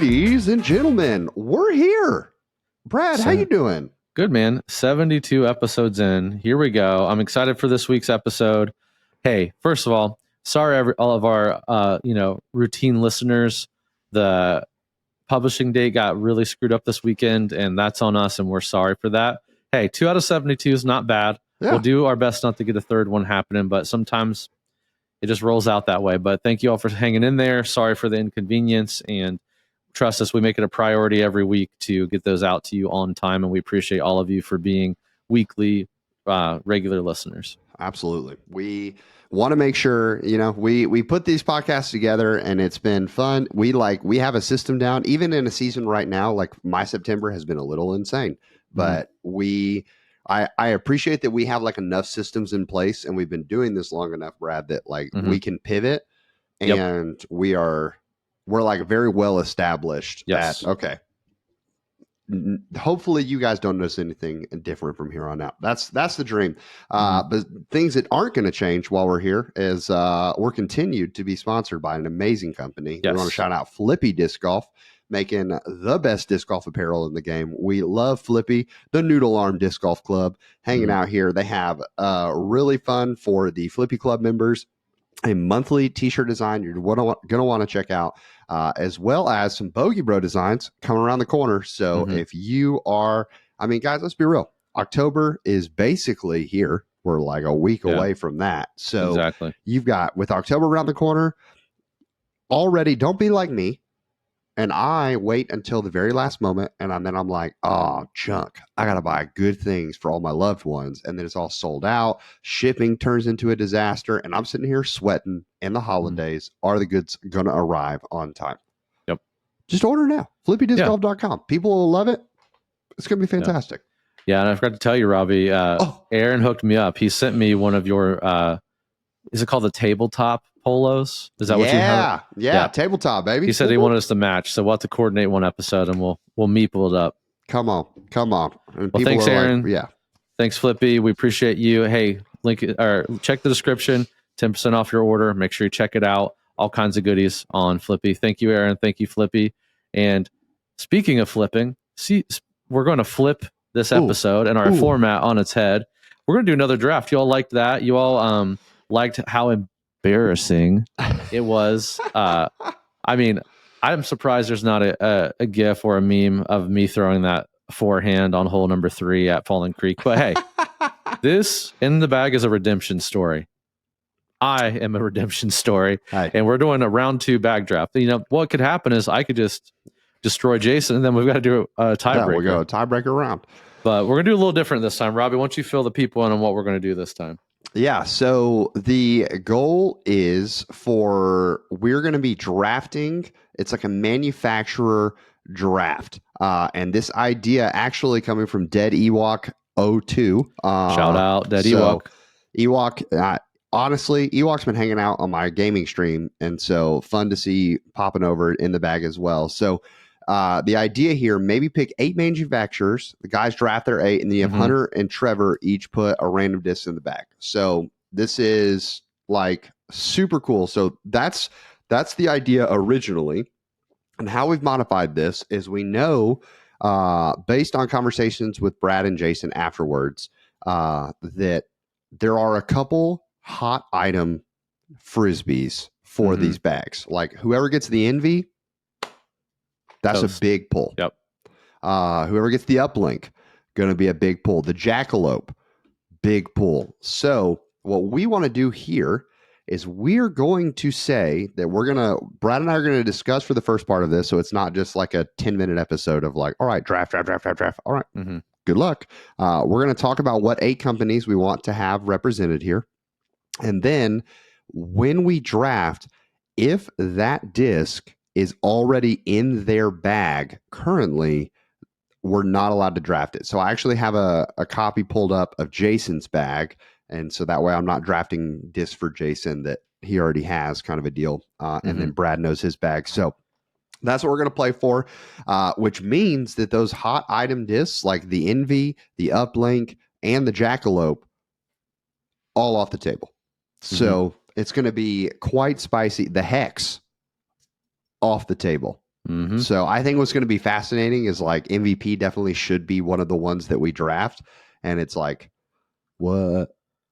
Ladies and gentlemen, we're here. Brad, how you doing? Good, man. 72 episodes in. Here we go. I'm excited for this week's episode. Hey, first of all, sorry all of our routine listeners. The publishing date got really screwed up this weekend, and that's on us, and we're sorry for that. Hey, 2 out of 72 is not bad. Yeah. We'll do our best not to get a third one happening, but sometimes it just rolls out that way. But thank you all for hanging in there. Sorry for the inconvenience, and trust us, we make it a priority every week to get those out to you on time, and we appreciate all of you for being weekly regular listeners. Absolutely. We want to make sure, we put these podcasts together and it's been fun. We have a system down, even in a season right now. Like my September has been a little insane, but I appreciate that we have like enough systems in place, and we've been doing this long enough, Brad, that we can pivot, and we're like very well established. Yes. Okay. Hopefully you guys don't notice anything different from here on out. That's the dream. But things that aren't going to change while we're here is we're continued to be sponsored by an amazing company. Yes. We want to shout out Flippy Disc Golf, making the best disc golf apparel in the game. We love Flippy, the Noodle Arm Disc Golf Club, hanging out here. They have really fun for the Flippy Club members, a monthly t-shirt design you're going to want to check out, as well as some Bogey Bro designs coming around the corner. So if you are, guys, let's be real. October is basically here. We're like a week away from that. So you've got, with October around the corner already, don't be like me. And I wait until the very last moment, and then I'm like, oh, junk. I got to buy good things for all my loved ones. And then it's all sold out. Shipping turns into a disaster. And I'm sitting here sweating in the holidays. Are the goods going to arrive on time? Yep. Just order now. FlippyDiscGolf.com. People will love it. It's going to be fantastic. Yeah, and I forgot to tell you, Robbie, Aaron hooked me up. He sent me one of your, is it called the tabletop polos? Is that what you have? Yeah, tabletop, baby. He said he wanted us to match, so we'll have to coordinate one episode, and we'll meeple it up. Come on. And well, thanks, Aaron. Thanks, Flippy. We appreciate you. Hey, check the description. 10% off your order. Make sure you check it out. All kinds of goodies on Flippy. Thank you, Aaron. Thank you, Flippy. And speaking of flipping, we're going to flip this episode and our format on its head. We're going to do another draft. You all liked that. You all liked how embarrassing it was. I'm surprised there's not a gif or a meme of me throwing that forehand on hole number 3 at Fallen Creek. But hey, this in the bag is a redemption story. I am a redemption story. And we're doing a round 2 bag draft. What could happen is I could just destroy Jason, and then we've got to do a tiebreaker. We'll go a tiebreaker round. But we're going to do a little different this time. Robbie, why don't you fill the people in on what we're going to do this time? Yeah, so the goal is we're going to be drafting. It's like a manufacturer draft. And this idea actually coming from Dead Ewok 02. Shout out, Dead Ewok. Ewok, honestly, Ewok's been hanging out on my gaming stream, and so fun to see popping over in the bag as well. So the idea here, maybe pick 8 manufacturers. The guys draft their 8, and then you have Hunter and Trevor each put a random disc in the bag. So this is like super cool. So that's the idea originally. And how we've modified this is we know, based on conversations with Brad and Jason afterwards, that there are a couple hot item frisbees for these bags. Like whoever gets the Envy, that's a big pull. Yep. Whoever gets the uplink, going to be a big pull. The Jackalope, big pull. So what we want to do here is we're going to say that Brad and I are going to discuss for the first part of this. So it's not just like a 10-minute episode of like, all right, draft. All right. Good luck. We're going to talk about what 8 companies we want to have represented here. And then when we draft, if that disc is already in their bag currently, we're not allowed to draft it. So I actually have a copy pulled up of Jason's bag. And so that way I'm not drafting discs for Jason that he already has, kind of a deal. And then Brad knows his bag. So that's what we're going to play for, which means that those hot item discs like the Envy, the Uplink, and the Jackalope, all off the table. So it's going to be quite spicy. The Hex, off the table. Mm-hmm. So I think what's going to be fascinating is like MVP definitely should be one of the ones that we draft, and it's like, what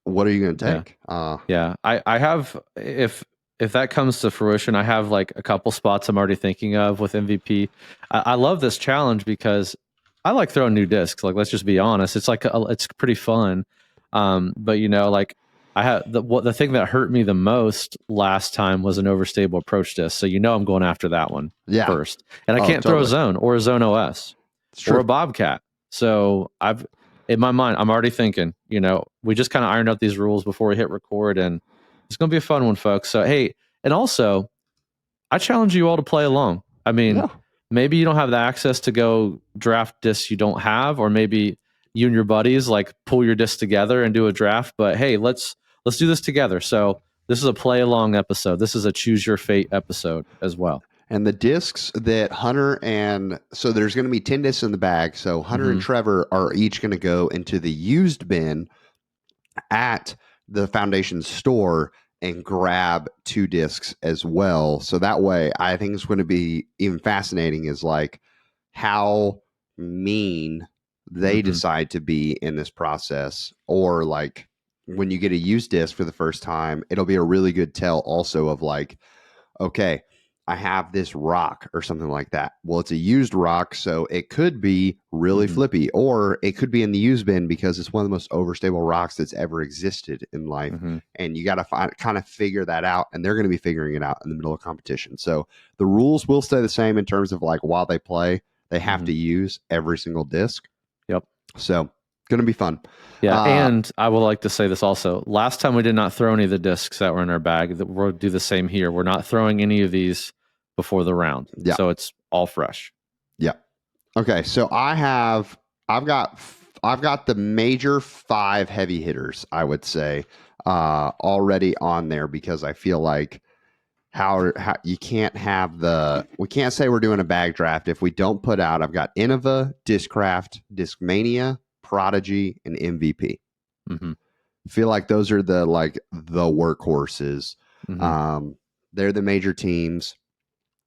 are you going to Yeah. take? Yeah. I have, if that comes to fruition, I have like a couple spots I'm already thinking of with MVP. I love this challenge because I like throwing new discs. Like, let's just be honest. It's like, it's pretty fun. But like I had the thing that hurt me the most last time was an overstable approach disc. So, I'm going after that one Yeah. first. And I Oh, can't throw a totally. zone or a zone OS It's or true. a Bobcat. So in my mind, I'm already thinking, we just kind of ironed out these rules before we hit record, and it's going to be a fun one, folks. So, hey, and also, I challenge you all to play along. I mean, Yeah. maybe you don't have the access to go draft discs you don't have, or maybe you and your buddies like pull your discs together and do a draft. But hey, let's do this together. So this is a play along episode. This is a choose your fate episode as well. And the discs that so there's going to be 10 discs in the bag. So Hunter and Trevor are each going to go into the used bin at the foundation store and grab 2 discs as well. So that way, I think it's going to be even fascinating is like how mean they decide to be in this process, or like when you get a used disc for the first time, it'll be a really good tell also of like, okay, I have this rock or something like that. Well, it's a used rock, so it could be really flippy, or it could be in the used bin because it's one of the most overstable rocks that's ever existed in life. And you got to kind of figure that out, and they're going to be figuring it out in the middle of competition. So the rules will stay the same in terms of like while they play, they have to use every single disc. Yep. So going to be fun. Yeah, and I would like to say this also. Last time we did not throw any of the discs that were in our bag. That we'll do the same here. We're not throwing any of these before the round. Yeah. So it's all fresh. Yeah. Okay. So I've got the major 5 heavy hitters, I would say, already on there because I feel like how you can't have we can't say we're doing a bag draft if we don't put out. I've got Innova, Discraft, Discmania, Prodigy, and MVP. I feel like those are the workhorses. They're the major teams.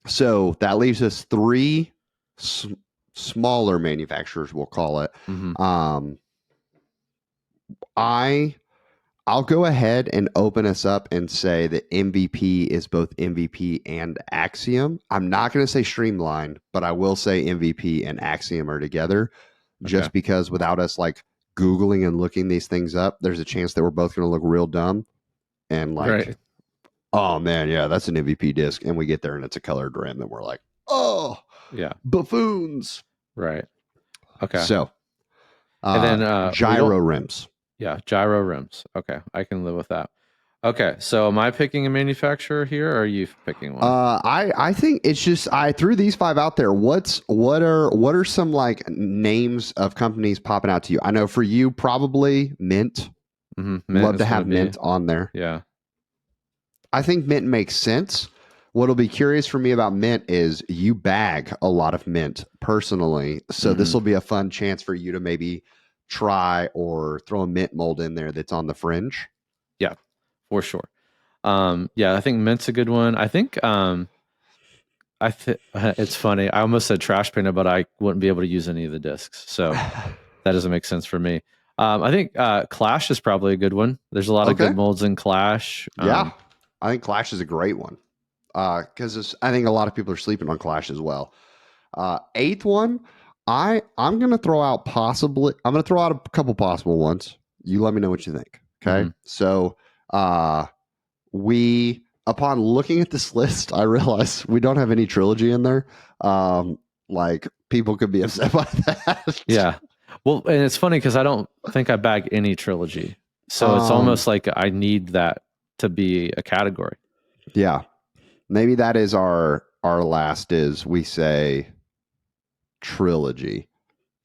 So that leaves us 3 smaller manufacturers, we'll call it. I'll go ahead and open us up and say that MVP is both MVP and Axiom. I'm not going to say Streamline, but I will say MVP and Axiom are together, just because without us like Googling and looking these things up, there's a chance that we're both going to look real dumb and like, oh man, yeah, that's an MVP disc. And we get there and it's a colored rim and we're like, oh, yeah, buffoons. Right. Okay. So, and then gyro rims. Yeah, gyro rims. Okay, I can live with that. Okay, so am I picking a manufacturer here, or are you picking one? I think it's just I threw these 5 out there. What are some like names of companies popping out to you? I know for you probably Mint. Mint Love to have Mint on there. Yeah, I think Mint makes sense. What'll be curious for me about Mint is you bag a lot of Mint personally, so this will be a fun chance for you to maybe try or throw a Mint mold in there that's on the fringe. Yeah, for sure. Yeah, I think Mint's a good one. I think it's funny. I almost said Trash Painter, but I wouldn't be able to use any of the discs, so that doesn't make sense for me. I think Clash is probably a good one. There's a lot of good molds in Clash. Yeah, I think Clash is a great one because I think a lot of people are sleeping on Clash as well. 8th one, I'm gonna throw out a couple possible ones. You let me know what you think. Okay, so upon looking at this list, I realize we don't have any trilogy in there. Like people could be upset by that. Yeah. Well, and it's funny because I don't think I bag any trilogy. So it's almost like I need that to be a category. Yeah. Maybe that is our last is we say trilogy.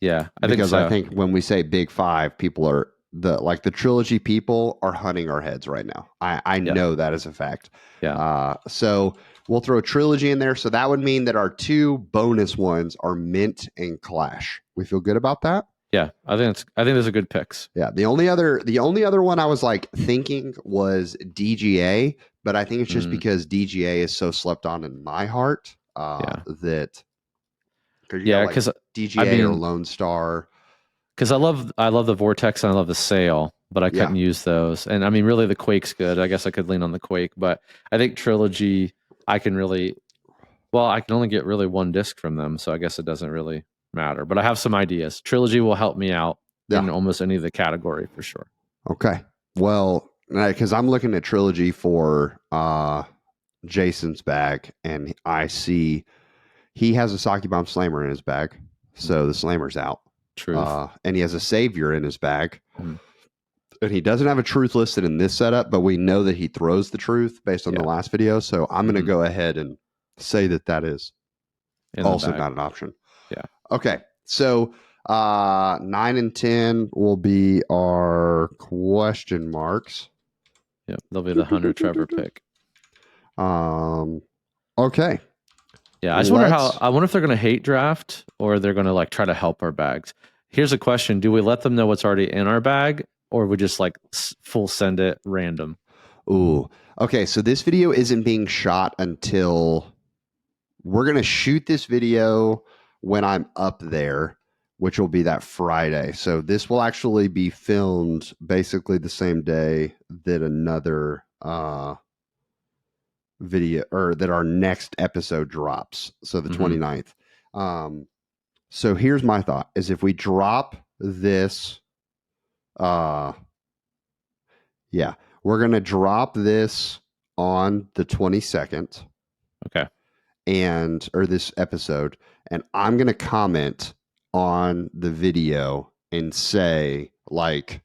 Yeah. I think when we say big 5, people are the trilogy people are hunting our heads right now. I know that is a fact. Yeah. So we'll throw a trilogy in there. So that would mean that our 2 bonus ones are Mint and Clash. We feel good about that? Yeah, I think those are good picks. Yeah, the only other one I was like thinking was DGA, but I think it's just because DGA is so slept on in my heart. that because you got Yeah, like because I DGA or mean, Lone Star. because I love the Vortex and I love the Sail, but I Yeah. couldn't use those. And I mean, really, the Quake's good. I guess I could lean on the Quake, but I think Trilogy, I can really, well, I can only get really one disc from them, so I guess it doesn't really matter. But I have some ideas. Trilogy will help me out Yeah. in almost any of the category for sure. Okay. Well, because I'm looking at Trilogy for Jason's bag, and I see he has a Saki Bomb Slammer in his bag, so the Slammer's out. Truth. And he has a Savior in his bag. Mhm. And he doesn't have a Truth listed in this setup, but we know that he throws the Truth based on the Yeah. last video. So I'm going to Mhm. go ahead and say that that is In the also bag. not an option. Yeah. Okay. So 9 and 10 will be our question marks. Yep. They'll be the Hunter Trevor pick. Okay. Yeah, I just wonder how. Let's. I wonder if they're going to hate draft or they're going to like try to help our bags. Here's a question: do we let them know what's already in our bag, or we just like full send it random? Ooh. Okay. So this video isn't being shot until we're going to shoot this video when I'm up there, which will be that Friday. So this will actually be filmed basically the same day that another video or that our next episode drops. So the 29th. So here's my thought is if we drop this, yeah, we're going to drop this on the 22nd. Okay. And or this episode, and I'm going to comment on the video and say like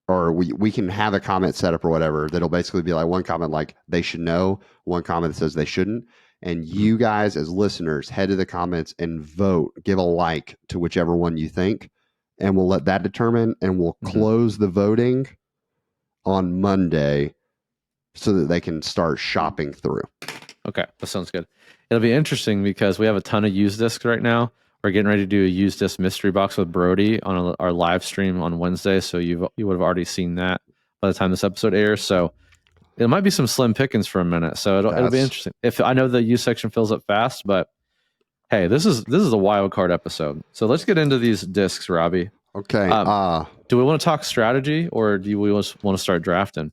or we can have a comment set up or whatever that'll basically be like one comment like they should know, one comment that says they shouldn't, and you guys as listeners head to the comments and vote, give a like to whichever one you think, and we'll let that determine, and we'll close the voting on Monday so that they can start shopping through. Okay, that sounds good. It'll be interesting because we have a ton of used discs right now. We're getting ready to do a used disc mystery box with Brody on our live stream on Wednesday. So you would have already seen that by the time this episode airs. So it might be some slim pickings for a minute. So it'll be interesting. If I know the used section fills up fast, but hey, this is a wild card episode. So let's get into these discs, Robbie. Okay. Do we want to talk strategy or do we want to start drafting?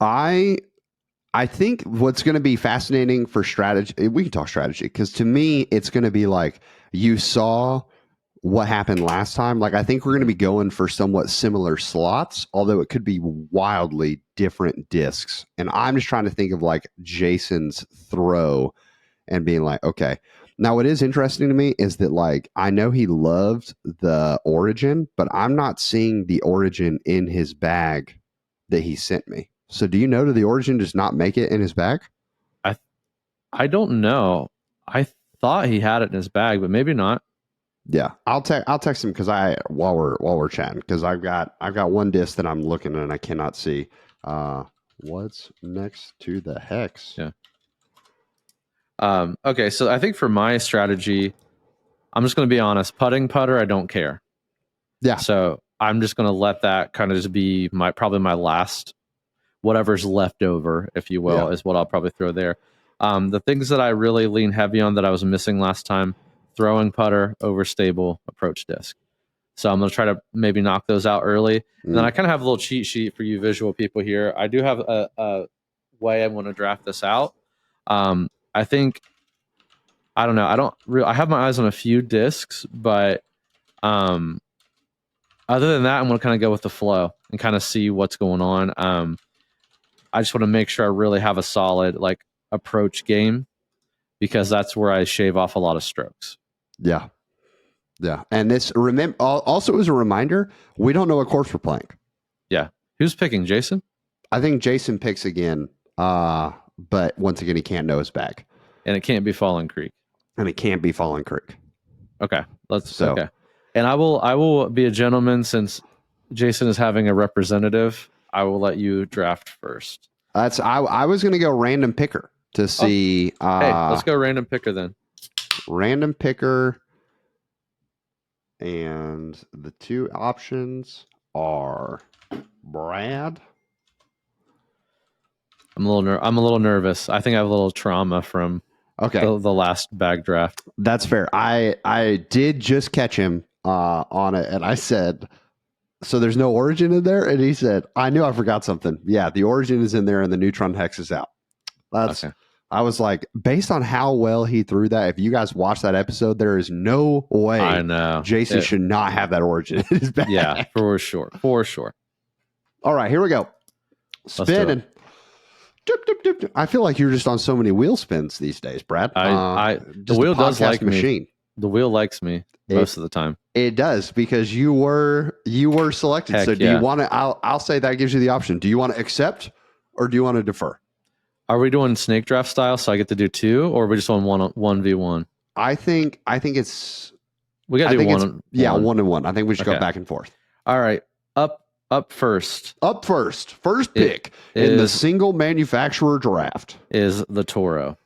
I think what's going to be fascinating for strategy, we can talk strategy because to me, it's going to be like you saw what happened last time. Like, I think we're going to be going for somewhat similar slots, although it could be wildly different discs. And I'm just trying to think of like Jason's throw and being like, okay. Now, what is interesting to me is that, like, I know he loved the Origin, but I'm not seeing the Origin in his bag that he sent me. So do you know that the Origin does not make it in his bag? I don't know. I thought he had it in his bag, but maybe not. Yeah, I'll text him because while we're chatting because I've got one disc that I'm looking at and I cannot see. What's next to the hex? Yeah. Okay, so I think for my strategy, I'm just going to be honest. Putting putter, I don't care. Yeah. So I'm just going to let that kind of just be probably my last, whatever's left over, if you will, is what I'll probably throw there. The things that I really lean heavy on that I was missing last time: throwing putter, overstable, approach disc. So I'm going to try to maybe knock those out early. And then I kind of have a little cheat sheet for you visual people here. I do have a way I want to draft this out. I think, I don't know. I have my eyes on a few discs, but other than that, I'm going to kind of go with the flow and kind of see what's going on. I just want to make sure I really have a solid like approach game because that's where I shave off a lot of strokes. Yeah. Yeah. And this also as a reminder, we don't know what course we're playing. Yeah. Who's picking? Jason? I think Jason picks again. But once again, he can't know his bag. And it can't be Fallen Creek. And it can't be Fallen Creek. Okay. Okay. And I will be a gentleman since Jason is having a representative. I will let you draft first. I was gonna go random picker to see hey, let's go random picker then. Random picker. And the two options are Brad. I'm a little nervous. I think I have a little trauma from Okay, the last bag draft. that's fair. I did just catch him on it, and I said, "So there's no origin in there?" And he said, "I knew I forgot something. Yeah, the origin is in there, and the neutron hex is out." That's. Okay. I was like, based on how well he threw that, if you guys watch that episode, there is no I way know. Jason should not have that origin in his bag. Yeah, for sure. For sure. All right, here we go. Let's do Spinning. it. Dip, dip, dip, dip. I feel like you're just on so many wheel spins these days, Brad. The Just a wheel does podcast like machine. me. The wheel likes me most of the time. It does because you were selected. Heck So do yeah. you want to? I'll say that gives you the option. Do you want to accept or do you want to defer? Are we doing snake draft style so I get to do 2, or are we just on 1v1? I think it's. We got to do one. Yeah, 1-1. I think we should go back and forth. All right. Up first. Up first pick in the single manufacturer draft is the Toro.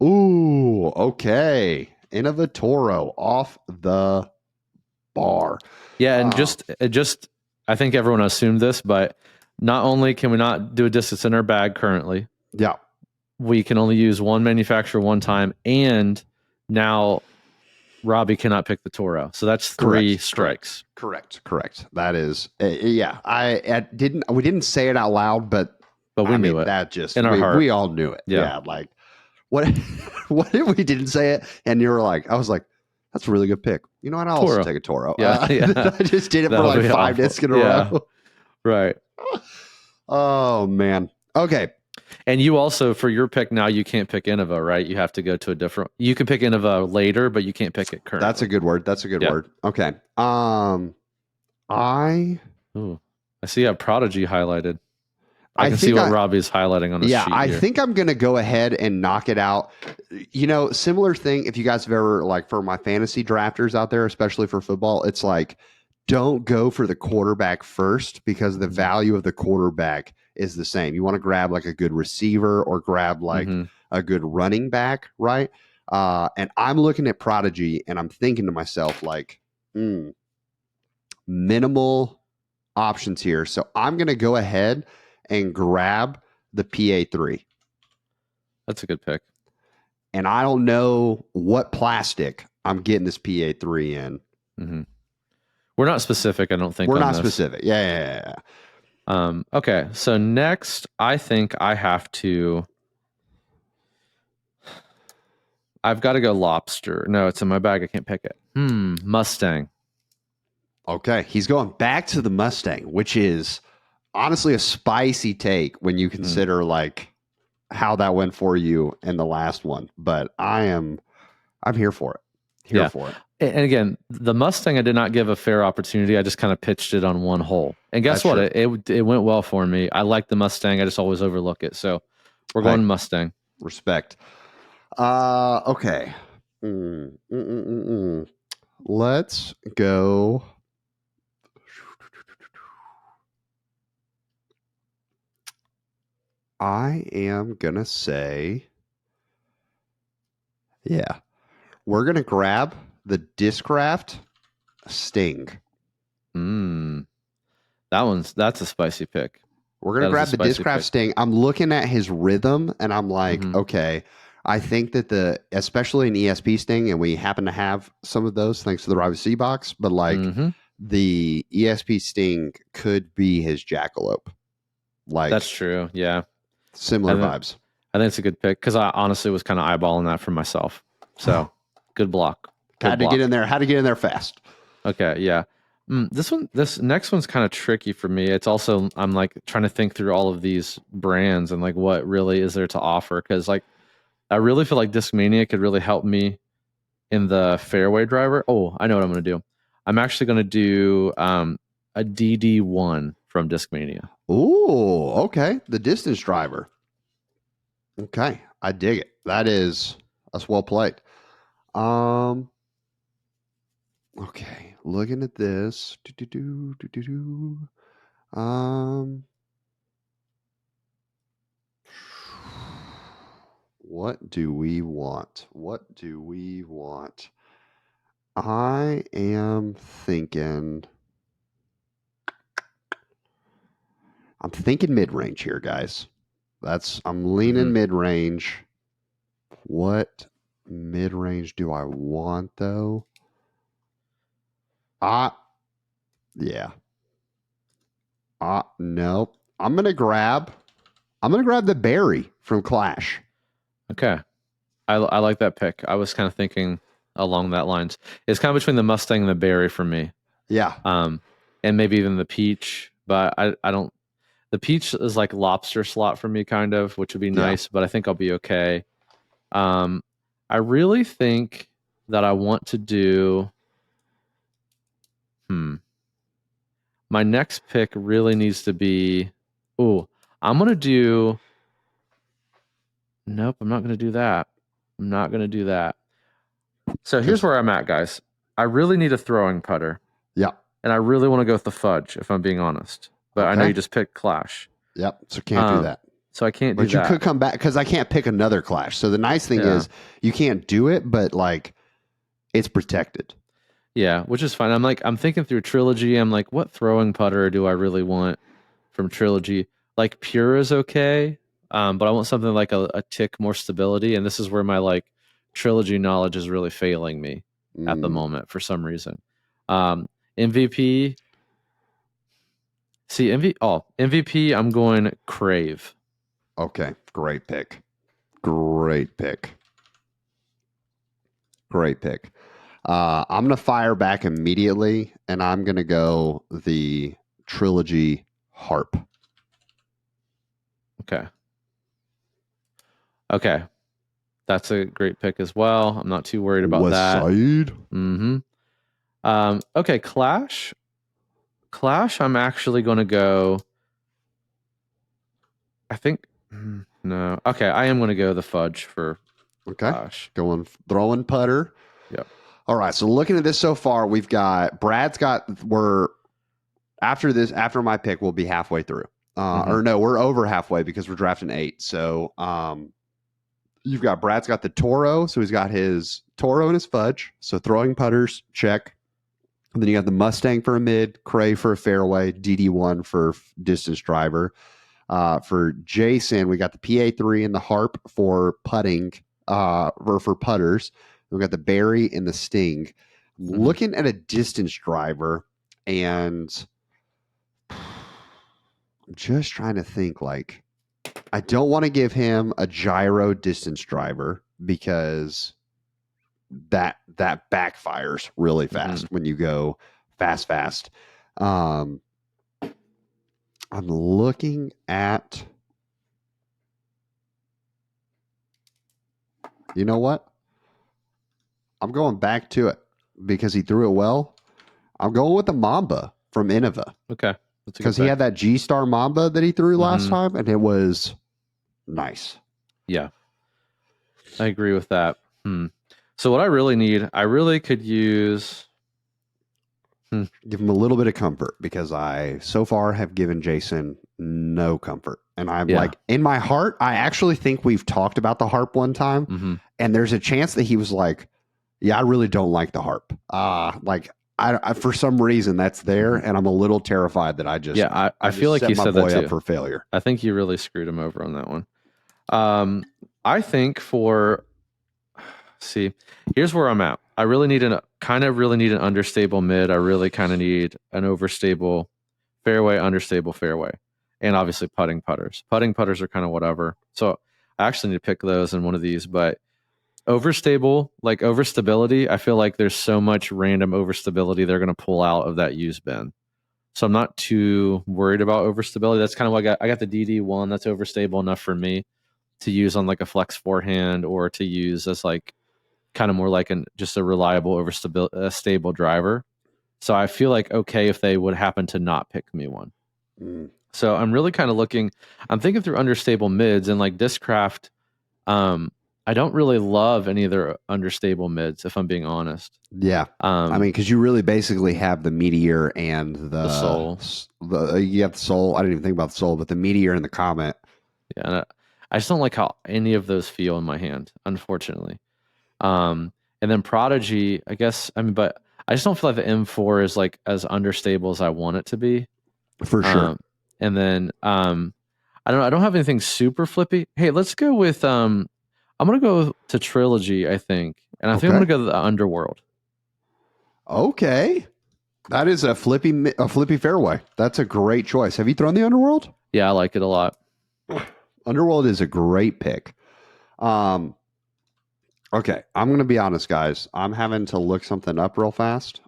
Ooh, okay. Innovatoro off the bar. Yeah, and just I think everyone assumed this, but not only can we not do a distance in our bag currently, yeah, we can only use one manufacturer one time, and now Robbie cannot pick the Toro. So that's 3 strikes. Correct. That is, yeah. We didn't say it out loud, but we knew it. That just in our heart. We all knew it. Yeah, like what if we didn't say it and you were like, I was like, that's a really good pick. You know what? I'll also take a Toro. Yeah, I just did it for like 5 discs in a row. Right. Oh man. Okay. And you also, for your pick now, you can't pick Innova, right? You have to go to a different. You can pick Innova later, but you can't pick it currently. That's a good word. Okay. I see you have Prodigy highlighted. I can see what Robbie's highlighting on his sheet. I think I'm going to go ahead and knock it out. You know, similar thing. If you guys have ever, like, for my fantasy drafters out there, especially for football, it's like, don't go for the quarterback first because the value of the quarterback is the same. You want to grab like a good receiver or grab like a good running back, right? And I'm looking at Prodigy and I'm thinking to myself, like, minimal options here. So I'm going to go ahead and grab the PA3. That's a good pick. And I don't know what plastic I'm getting this PA3 in. Mm-hmm. We're not specific, I don't think. We're not specific. Yeah. Okay, so next, I think I have to. I've got to go lobster. No, it's in my bag. I can't pick it. Mustang. Okay, he's going back to the Mustang, which is honestly a spicy take when you consider like how that went for you in the last one. But I'm here for it. Here for it. And again, the Mustang, I did not give a fair opportunity. I just kind of pitched it on one hole. And guess what? It went well for me. I like the Mustang. I just always overlook it. So we're going Mustang. Respect. Okay. Let's go. I am going to say, yeah, we're going to grab the Discraft Sting. That's a spicy pick. We're going to grab the Discraft Sting. I'm looking at his rhythm and I'm like, okay, I think that especially an ESP Sting, and we happen to have some of those thanks to the Robbie C box, but like the ESP Sting could be his Jackalope. Like, that's true. Yeah. Similar vibes. I think it's a good pick because I honestly was kind of eyeballing that for myself. So good block. Had to get in there fast. Okay. Yeah. This next one's kind of tricky for me. It's also, I'm like trying to think through all of these brands and like what really is there to offer. Cause like, I really feel like Discmania could really help me in the fairway driver. Oh, I know what I'm going to do. I'm actually going to do a DD1 from Discmania. Ooh, okay. The distance driver. Okay. I dig it. That's well played. Okay. Looking at this. What do we want? I am thinking. I'm thinking mid-range here, guys. I'm leaning mid-range. What mid range do I want though? Yeah. No. I'm gonna grab the berry from Clash. Okay. I like that pick. I was kind of thinking along that lines. It's kind of between the Mustang and the Berry for me. Yeah. Um, and maybe even the Peach, but I don't. The Peach is like lobster slot for me, kind of, which would be Yeah. nice, but I think I'll be okay. Um, I really think that I want to do. Hmm. My next pick really needs to be. Oh, I'm gonna do. Nope, I'm not gonna do that. I'm not gonna do that. So here's Because where I'm at, guys. I really need a throwing putter. yeah. And I really want to go with the fudge, if I'm being honest. But I know Okay. you just picked Clash. Yep. So can't do Um, that. so I can't do But you that. could come back because I can't pick another Clash. So the nice thing Yeah. is you can't do it, but like it's protected. Yeah, which is fine. I'm thinking through Trilogy. I'm like, what throwing putter do I really want from Trilogy? Like Pure is okay. But I want something like a tick more stability. And this is where my like Trilogy knowledge is really failing me at the Mm, moment for some reason. Um, MVP. See, MVP, I'm going Crave. okay. Great pick. Great pick. Great pick. I'm going to fire back immediately and I'm going to go the trilogy harp. Okay. Okay. That's a great pick as well. I'm not too worried about West that. Side. hmm Okay, Clash. Clash, I'm actually going to go. I think. No. Okay, I am going to go the fudge for Okay. Clash. Going throwing putter. Yep. All right. So looking at this so far, we've got we're after my pick, we'll be halfway through. hmm Or no, we're over halfway because we're drafting 8. So you've got Brad's got the Toro, so he's got his Toro and his fudge. So throwing putters, check. And then you got the Mustang for a mid, Cray for a fairway, DD1 for distance driver. For Jason, we got the PA3 and the Harp for putting, or for putters. We got the Berry and the Sting. I'm hmm looking at a distance driver, and I'm just trying to think like I don't want to give him a gyro distance driver because that backfires really hmm fast when you go fast. Um, I'm looking at, you know what? I'm going back to it because he threw it well. I'm going with the Mamba from Innova Okay, that's a good because he pick. had that G Star Mamba that he threw last hmm time, and it was nice. Yeah, I agree with that. Hmm. So what I really need, I really could use. Hmm, Give him a little bit of comfort because I so far have given Jason no comfort. And I'm yeah. like, in my heart, I actually think we've talked about the harp one time. hmm And there's a chance that he was like, yeah, I really don't like the harp. Like, I for some reason that's there. hmm And I'm a little terrified that I just, Yeah, I I feel just like set you my said that boy up too. for failure. I think you really screwed him over on that one. I think for see, here's where I'm at. I really need an kind of really need an understable mid. I really kind of need an overstable fairway, understable fairway, and obviously putting putters. Putting putters are kind of whatever. So I actually need to pick those in one of these, but overstable, like overstability, I feel like there's so much random overstability they're going to pull out of that use bin. So I'm not too worried about overstability. That's kind of what I got. I got the DD1 that's overstable enough for me to use on like a flex forehand or to use as like kind of more like an just a reliable overstable stable driver. So I feel like okay if they would happen to not pick me one. Mm, So I'm really kind of looking. I'm thinking through understable mids and like Discraft. Um, I don't really love any of their understable mids if I'm being honest. yeah. I Um, mean, because you really basically have the meteor and the soul, the you have the soul. I didn't even think about the soul, but the meteor and the comet. yeah. And I just don't like how any of those feel in my hand, unfortunately. And then Prodigy, I guess. I mean, but I just don't feel like the M4 is like as understable as I want it to be. For sure. Um, and then I don't know. I don't have anything super flippy. Hey, let's go with I'm gonna go to trilogy, I think, and I think I'm Okay. gonna go to the Underworld. Okay. That is a flippy fairway. That's a great choice. Have you thrown the Underworld? Yeah, I like it a lot. Underworld is a great pick. Um, okay, I'm gonna be honest, guys. I'm having to look something up real fast.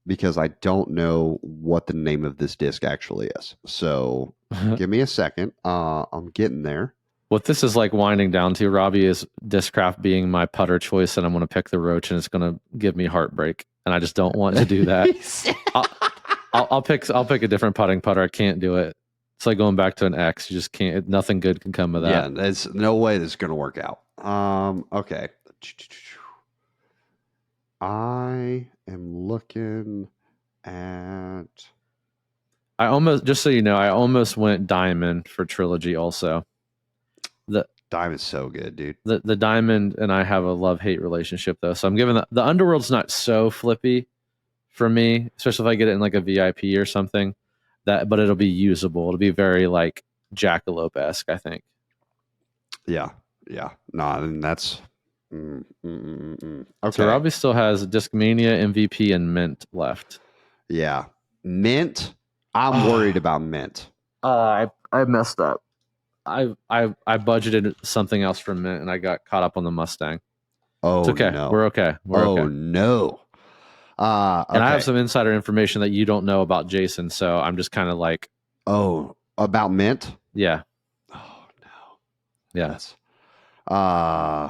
Because I don't know what the name of this disc actually is. So give me a second. I'm getting there. What this is like winding down to, Robbie, is Discraft being my putter choice, and I'm going to pick the Roach, and it's going to give me heartbreak, and I just don't want to do that. I'll pick a different putting putter. I can't do it. It's like going back to an X. You just can't. Nothing good can come of that. Yeah, there's no way this is going to work out. Okay. I am looking at. I almost, just so you know, I almost went diamond for trilogy. Also, the Diamond's so good, dude. the diamond and I have a love hate relationship though. So I'm giving the Underworld's not so flippy for me, especially if I get it in like a VIP or something. But it'll be usable. It'll be very like Jackalope-esque, I think. Yeah, yeah. No, and that's So okay. Robbie still has Discmania, MVP, and Mint left. Yeah, mint. I'm worried Oh, about mint. I messed up. I budgeted something else for Mint and I got caught up on the Mustang. It's Oh okay. no. We're okay. We're Oh okay. no. And I have Okay. some insider information that you don't know about Jason, so I'm just kind of like, Oh, about mint? yeah, Oh no. yeah. That's uh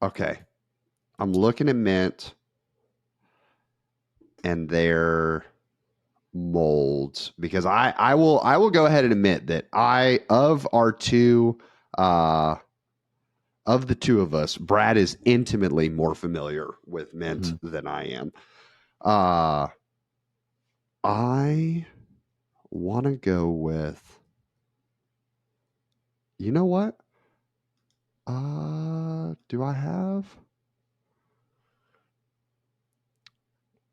okay. I'm looking at mint and their molds because I will go ahead and admit that I of our two of the two of us, Brad is intimately more familiar with mint Mm-hmm. than I am. Uh I want to go with, you know what? Do I have?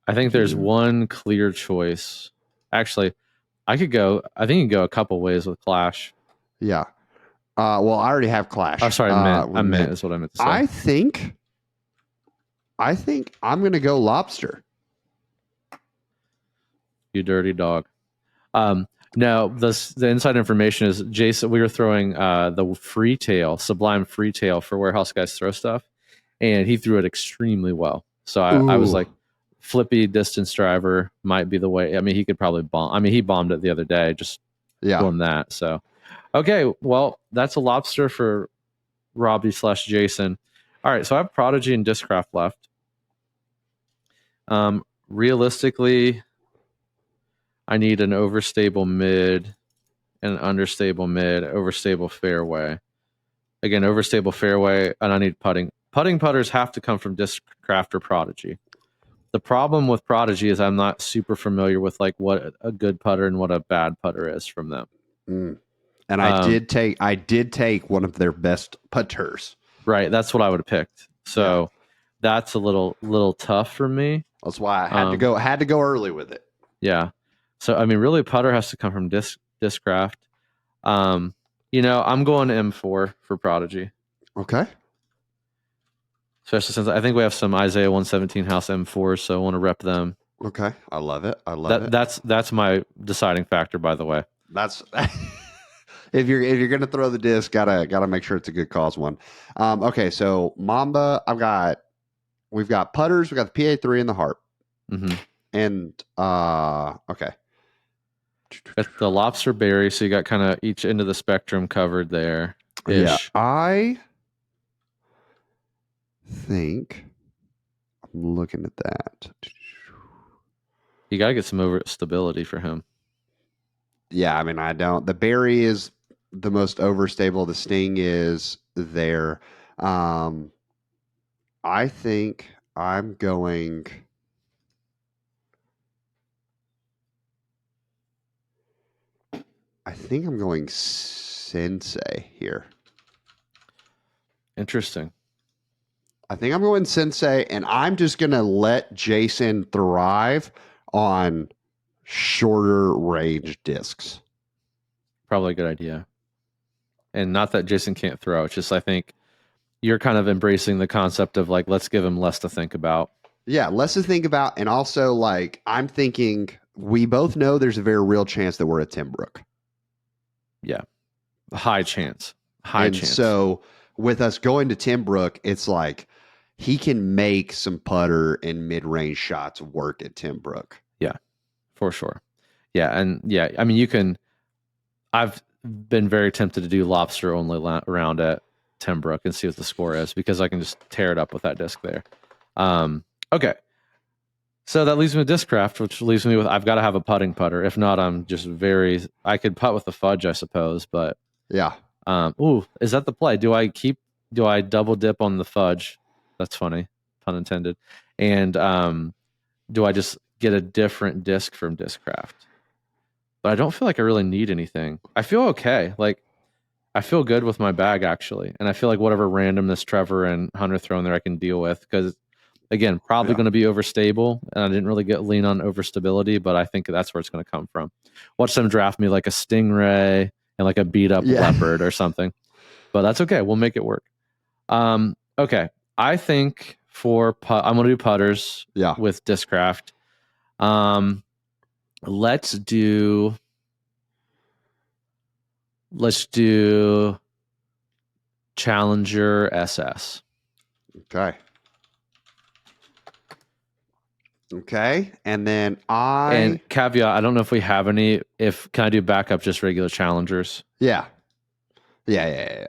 I think there's Do one clear choice. Actually, I think you can go a couple ways with Clash. yeah. Well, I already have Oh, Clash. sorry, Mint. With I meant mint. is what I meant to say. I think. I think I'm gonna go lobster. You dirty dog. Um, no, the inside information is Jason. We were throwing the freetail, Sublime freetail for warehouse guys throw stuff, and he threw it extremely well. So I was Ooh. like, flippy distance driver might be the way. I mean, he could probably bomb. I mean, he bombed it the other day, just Yeah. doing that. So okay, well, that's a lobster for Robbie slash Jason. All right, so I have Prodigy and Discraft left. Realistically, I need an overstable mid and an understable mid, overstable fairway. Again, overstable fairway, and I need putting. Putting putters have to come from Discraft or Prodigy. The problem with Prodigy is I'm not super familiar with like what a good putter and what a bad putter is from them. Mm. And Um, I did take one of their best putters. right, that's what I would have picked. Yeah. So that's a little tough for me. That's why I Um, had to go early with it. yeah. So I mean, really, putter has to come from Discraft. Um, I'm going M4 for Prodigy, Okay. especially since I think we have some Isaiah 117 House M4s, so I want to rep them. Okay. I love it. I love That it. that's my deciding factor, by the way. That's if you're gonna throw the disc, gotta make sure it's a good cause one. Okay, so Mamba, we've got putters, we got the PA3 and the harp. Mm-hmm. And okay. Got the lobster berry, so you got kind of each end of the spectrum covered there Yeah, ish. I think I'm looking at that. You got to get some over stability for him. Yeah, I mean, I don't. The berry is the most overstable. The sting is there. Um, I think I'm going. I think I'm going Sensei here. Interesting. I think I'm going Sensei, and I'm just going to let Jason thrive on shorter range discs. Probably a good idea. And not that Jason can't throw. It's just I think you're kind of embracing the concept of like, let's give him less to think about. Yeah, less to think about. And also, like, I'm thinking we both know there's a very real chance that we're at Timbrook. Yeah. High chance. High And chance. so with us going to Timbrook, it's like he can make some putter and mid-range shots work at Timbrook. Yeah, for sure. Yeah. And yeah, I mean, you can, I've been very tempted to do lobster only around at Timbrook and see what the score is because I can just tear it up with that disc there. Okay. So that leaves me with Discraft, which leaves me with I've got to have a putting putter. If not, I'm just I could putt with the fudge, I suppose. But Yeah. is that the play? Do I double dip on the fudge? That's funny, pun intended. And do I just get a different disc from Discraft? But I don't feel like I really need anything. I feel okay. Like I feel good with my bag actually, and I feel like whatever randomness Trevor and Hunter throw in there, I can deal with because again, probably Yeah. going to be overstable, and I didn't really lean on overstability, but I think that's where it's going to come from. Watch them draft me like a stingray and like a beat up Yeah. leopard or something, but that's okay. We'll make it work. Okay, I think I'm going to do putters Yeah. with Discraft. Let's do Challenger SS. Okay. Okay. And then And caveat, I don't know if we have any. Can I do backup just regular challengers? yeah. Yeah.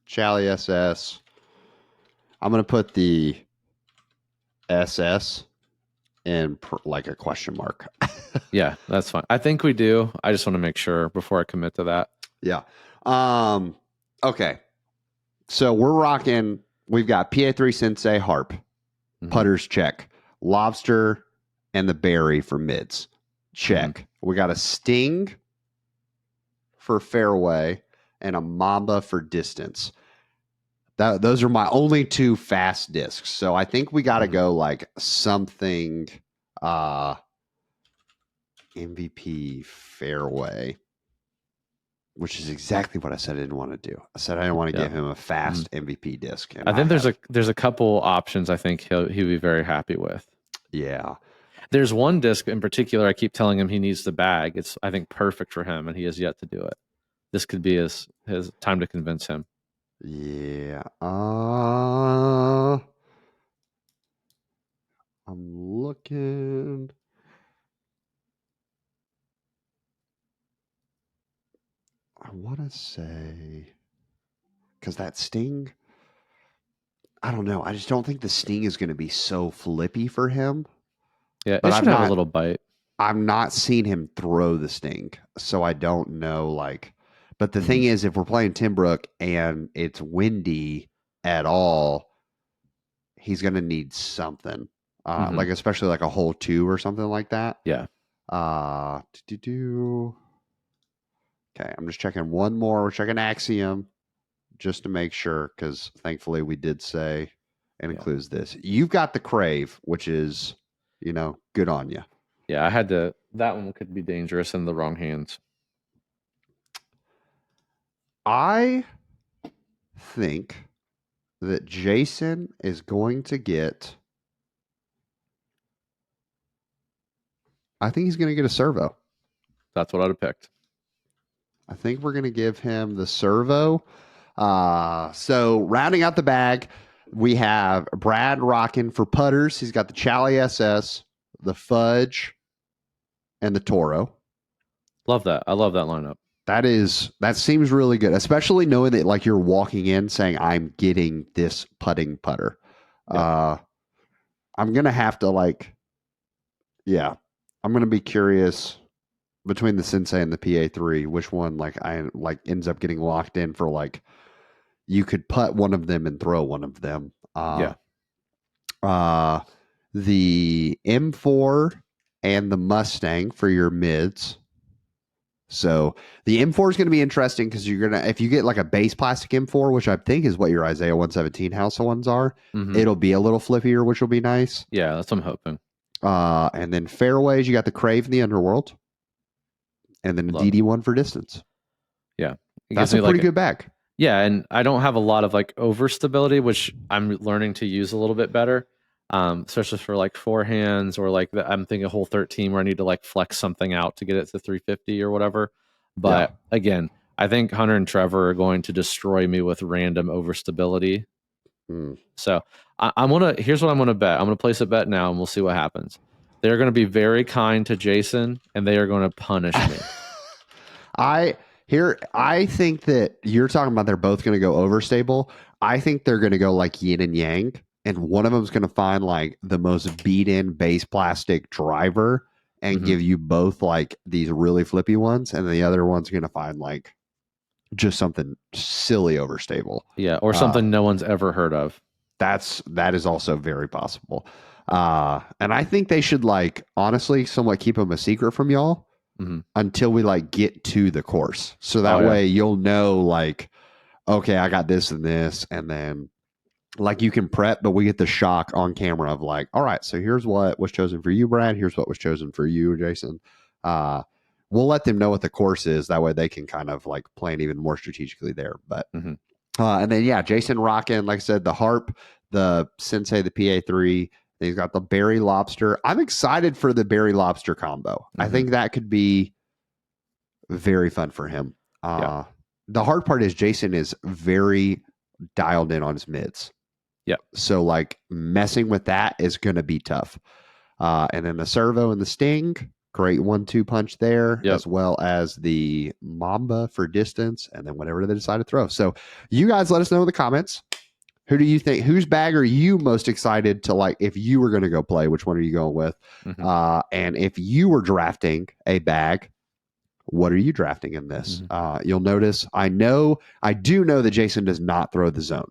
Chally SS. I'm going to put the SS in like a question mark. Yeah, that's fine. I think we do. I just want to make sure before I commit to that. Yeah. Okay. So we're rocking. We've got PA3 Sensei Harp, putters check, lobster, and the berry for mids check. We got a sting for fairway and a mamba for distance. Those are my only two fast discs. So I think we got to go like something MVP fairway, which is exactly what I said I didn't want to do. I said I didn't want to give him a fast MVP disc. I think there's a couple options I think he'll be very happy with. Yeah. There's one disc in particular I keep telling him he needs the bag. It's I think perfect for him, and he has yet to do it. This could be his time to convince him. Yeah. I'm looking. I want to say because that sting, I don't know. I just don't think the sting is going to be so flippy for him. Yeah, But it should have a little bite. I've not seen him throw the sting, so I don't know. Like, but the thing is, if we're playing Timbrook and it's windy at all, he's going to need something, like especially like a hole 2 or something like that. Yeah. Okay, I'm just checking one more. We're checking Axiom just to make sure, because thankfully we did say it includes this. You've got the Crave, which is, good on you. Yeah, I had to. That one could be dangerous in the wrong hands. I think that Jason is going to get. I think he's going to get a servo. That's what I'd have picked. I think we're going to give him the servo. So rounding out the bag, we have Brad rocking for putters. He's got the Chally SS, the Fudge, and the Toro. Love that. I love that lineup. That seems really good, especially knowing that like you're walking in saying I'm getting this putting putter. Yeah. I'm gonna have to I'm gonna be curious between the Sensei and the PA3, which one ends up getting locked in for like you could putt one of them and throw one of them. The M4 and the Mustang for your mids. So the M4 is going to be interesting because if you get like a base plastic M4, which I think is what your Isaiah 117 house ones are, it'll be a little flippier, which will be nice. Yeah, that's what I'm hoping. And then fairways, you got the Crave in the Underworld, and then the DD one for distance. Yeah, It That's gives a me pretty like, good bag. yeah, and I don't have a lot of like overstability, which I'm learning to use a little bit better. Especially for like forehands or like I'm thinking hole 13 where I need to like flex something out to get it to 350 or whatever. Yeah. But again, I think Hunter and Trevor are going to destroy me with random overstability. Mm. So I'm gonna. Here's what I'm gonna bet. I'm gonna place a bet now, and we'll see what happens. They're gonna be very kind to Jason, and they are going to punish me. I think that you're talking about they're both going to go overstable. I think they're going to go like yin and yang, and one of them's going to find like the most beat in base plastic driver and Mhm. give you both like these really flippy ones, and the other one's going to find like just something silly overstable. Yeah, or Uh, something no one's ever heard of. that is also very possible. And I think they should like honestly somewhat keep them a secret from y'all Hmm. until we like get to the course. So Oh that yeah. way you'll know like, okay, I got this and this, and then like you can prep, but we get the shock on camera of like, all right, so here's what was chosen for you, Brad. Here's what was chosen for you, Jason. Uh, we'll let them know what the course is. That way they can kind of like plan even more strategically there. But Hmm. and then yeah, Jason rocking, like I said, the harp, the Sensei, the PA3. He's got the berry lobster. I'm excited for the berry lobster combo. I Hmm. think that could be very fun for him. Yeah. The hard part is Jason is very dialed in on his mids. Yeah. So like messing with that is going to be tough. And then the servo and the sting, great 1-2 punch there, Yep. as well as the mamba for distance, and then whatever they decide to throw. So you guys let us know in the comments. Who do you think? Whose bag are you most excited to like? If you were going to go play, which one are you going with? Hmm. And if you were drafting a bag, what are you drafting in this? Hmm. You'll notice I do know that Jason does not throw the zone.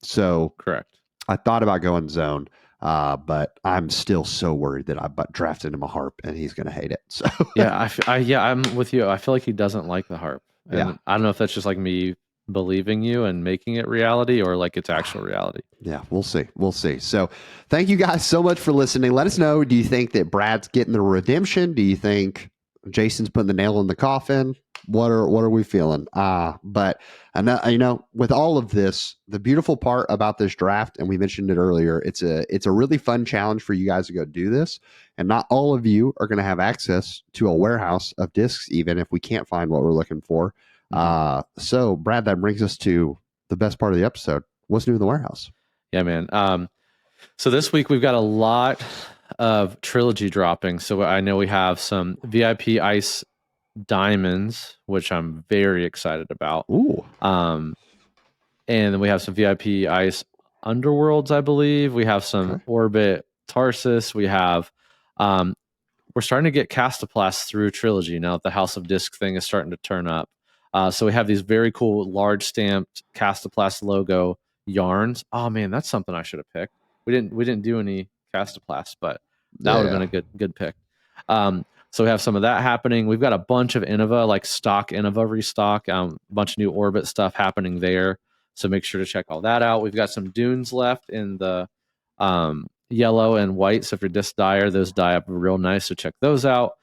So Correct. I thought about going zone, but I'm still so worried that I drafted him a harp and he's going to hate it. So Yeah. Yeah, I'm with you. I feel like he doesn't like the harp, yeah, and I don't know if that's just like me believing you and making it reality, or like it's actual reality. yeah, we'll see. We'll see. So thank you guys so much for listening. Let us know. Do you think that Brad's getting the redemption? Do you think Jason's putting the nail in the coffin? What are we feeling? But you know, with all of this, the beautiful part about this draft, and we mentioned it earlier, it's a really fun challenge for you guys to go do this. And not all of you are going to have access to a warehouse of discs, even if we can't find what we're looking for. Hmm. So Brad, that brings us to the best part of the episode. What's new in the warehouse? Yeah, man. So this week we've got a lot of trilogy dropping. So I know we have some VIP Ice Diamonds, which I'm very excited about. Ooh, Um, and then we have some VIP Ice Underworlds, I believe. We have some okay. Orbit Tarsus. We have um, we're starting to get Castoplast through trilogy now that the House of Disc thing is starting to turn up. So we have these very cool large stamped Castoplast logo yarns. Oh man, that's something I should have picked. We didn't do any Castoplast, but that would have been Yeah. a good pick. So we have some of that happening. We've got a bunch of Innova, like stock Innova restock, a bunch of new Orbit stuff happening there. So make sure to check all that out. We've got some Dunes left in the yellow and white. So if you're disc dyer, those dye up real nice. So check those out.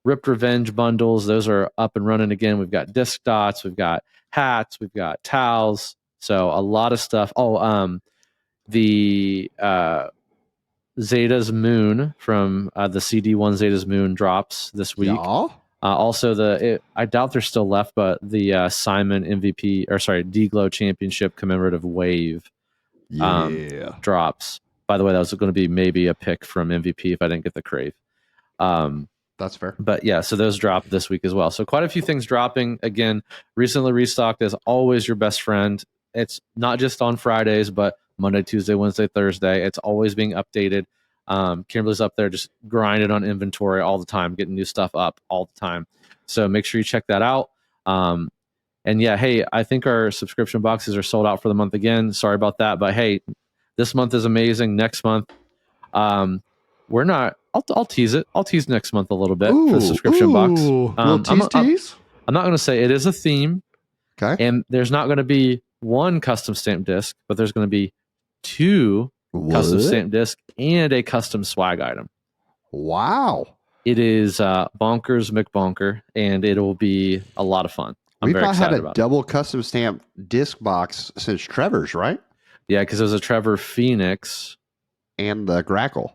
Ripped Revenge bundles, those are up and running again. We've got disc dots, we've got hats, we've got towels. So a lot of stuff. Oh, the Zeta's Moon from the CD1 Zeta's Moon drops this week. Yeah. Also, I doubt they're still left, but the Simon MVP or sorry, D-Glow Championship commemorative wave Yeah. drops. By the way, that was going to be maybe a pick from MVP if I didn't get the crave. That's fair. But yeah, so those drop this week as well. So quite a few things dropping. Again, recently restocked as always your best friend. It's not just on Fridays, but Monday, Tuesday, Wednesday, Thursday. It's always being updated. Kimberly's up there just grinding on inventory all the time, getting new stuff up all the time. So make sure you check that out. And yeah, hey, I think our subscription boxes are sold out for the month again. Sorry about that, but hey, this month is amazing. Next month, um, we're not. I'll tease it. I'll tease next month a little bit for the Ooh, subscription box. little tease tease. I'm not going to say it is a theme, Okay. and there's not going to be one custom stamp disc, but there's going to be two custom What? stamp disc and a custom swag item. Wow. It is bonkers McBonker, and it will be a lot of fun. I'm We've very not had excited a about it. double custom stamp disc box since Trevor's, right? Yeah, because it was a Trevor Phoenix. And the Grackle.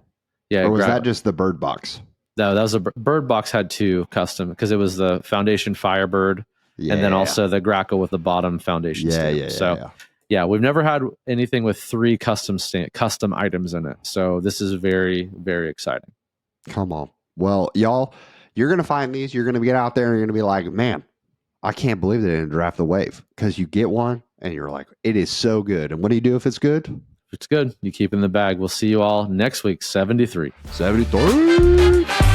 Yeah, Or was that just the Bird box? No, that was a Bird box had 2 custom because it was the Foundation Firebird and then also the Grackle with the bottom Foundation stamp. So yeah, we've never had anything with 3 custom items in it. So this is very, very exciting. Come on. Well, y'all, you're going to find these. You're going to get out there and you're going to be like, man, I can't believe they didn't draft the wave, because you get one and you're like, it is so good. And what do you do if it's good? If it's good, you keep it in the bag. We'll see you all next week, 73. 73.